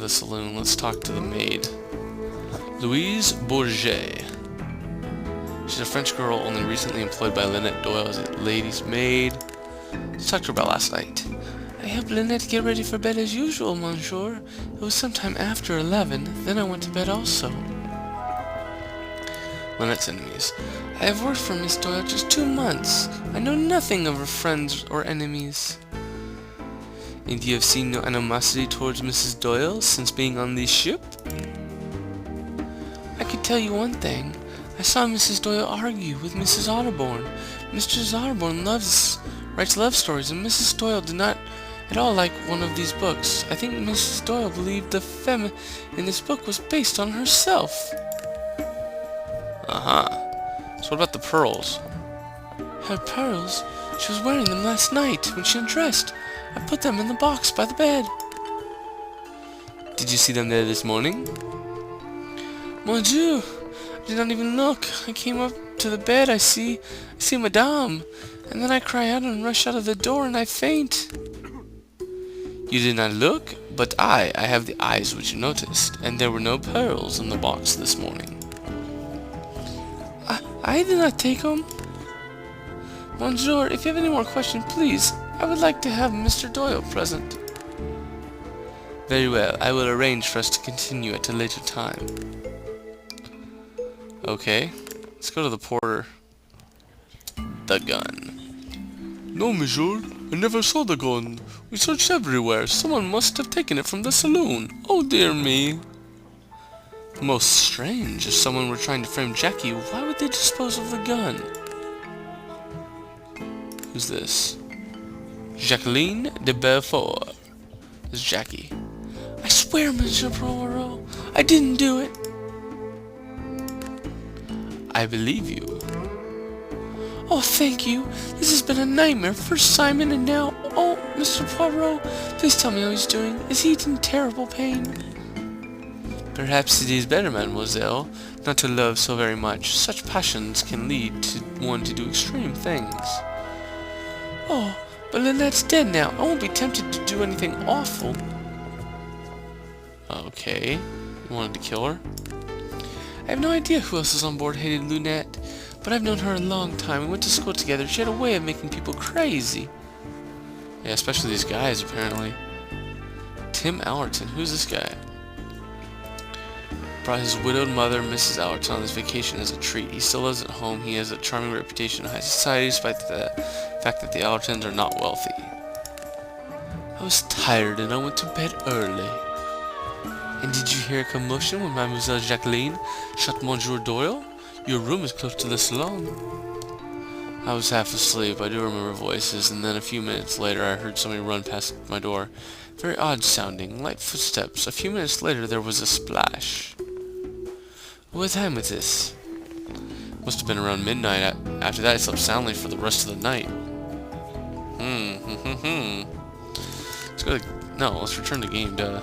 the saloon. Let's talk to the maid. Louise Bour. She's a French girl only recently employed by Lynette Doyle as a lady's maid. Let's talk to her about last night. I helped Lynette get ready for bed as usual, monsieur. It was sometime after 11, then I went to bed also. Lynette's enemies. I have worked for Miss Doyle just 2 months. I know nothing of her friends or enemies. And you have seen no animosity towards Mrs. Doyle since being on the ship? I could tell you one thing. I saw Mrs. Doyle argue with Mrs. Otterborn. Mrs. Otterborn writes love stories, and Mrs. Doyle did not at all like one of these books. I think Mrs. Doyle believed the femme in this book was based on herself. So what about the pearls? Her pearls? She was wearing them last night when she undressed. I put them in the box by the bed. Did you see them there this morning? Mon Dieu! I did not even look. I came up to the bed, I see Madame, and then I cry out and rush out of the door and I faint. You did not look, but I have the eyes which you noticed, and there were no pearls in the box this morning. I did not take them. Monsieur, if you have any more questions, please, I would like to have Mr. Doyle present. Very well, I will arrange for us to continue at a later time. Okay, let's go to the porter. The gun. No, monsieur, I never saw the gun. We searched everywhere. Someone must have taken it from the saloon. Oh dear me. Most strange. If someone were trying to frame Jackie, why would they dispose of the gun? Who's this? Jacqueline de Belfort. This is Jackie. I swear, Monsieur Poirot, I didn't do it. I believe you. Oh, thank you. This has been a nightmare. First Simon and now... Oh, Mr. Poirot, please tell me how he's doing. Is he in terrible pain? Perhaps it is better, mademoiselle, not to love so very much. Such passions can lead one to do extreme things. Oh, but Lynette's dead now. I won't be tempted to do anything awful. Okay. You wanted to kill her? I have no idea who else is on board hated Lynette, but I've known her a long time. We went to school together. She had a way of making people crazy. Yeah, especially these guys, apparently. Tim Allerton. Who's this guy? Brought his widowed mother, Mrs. Allerton, on this vacation as a treat. He still lives at home. He has a charming reputation in high society, despite the fact that the Allertons are not wealthy. I was tired and I went to bed early. And did you hear a commotion when Mademoiselle Jacqueline shut Monsieur Doyle? Your room is close to the salon. I was half asleep. I do remember voices, and then a few minutes later I heard somebody run past my door. Very odd sounding, light footsteps. A few minutes later there was a splash. What time was this? Must have been around midnight. After that I slept soundly for the rest of the night. Let's go to... No, let's return to game, duh.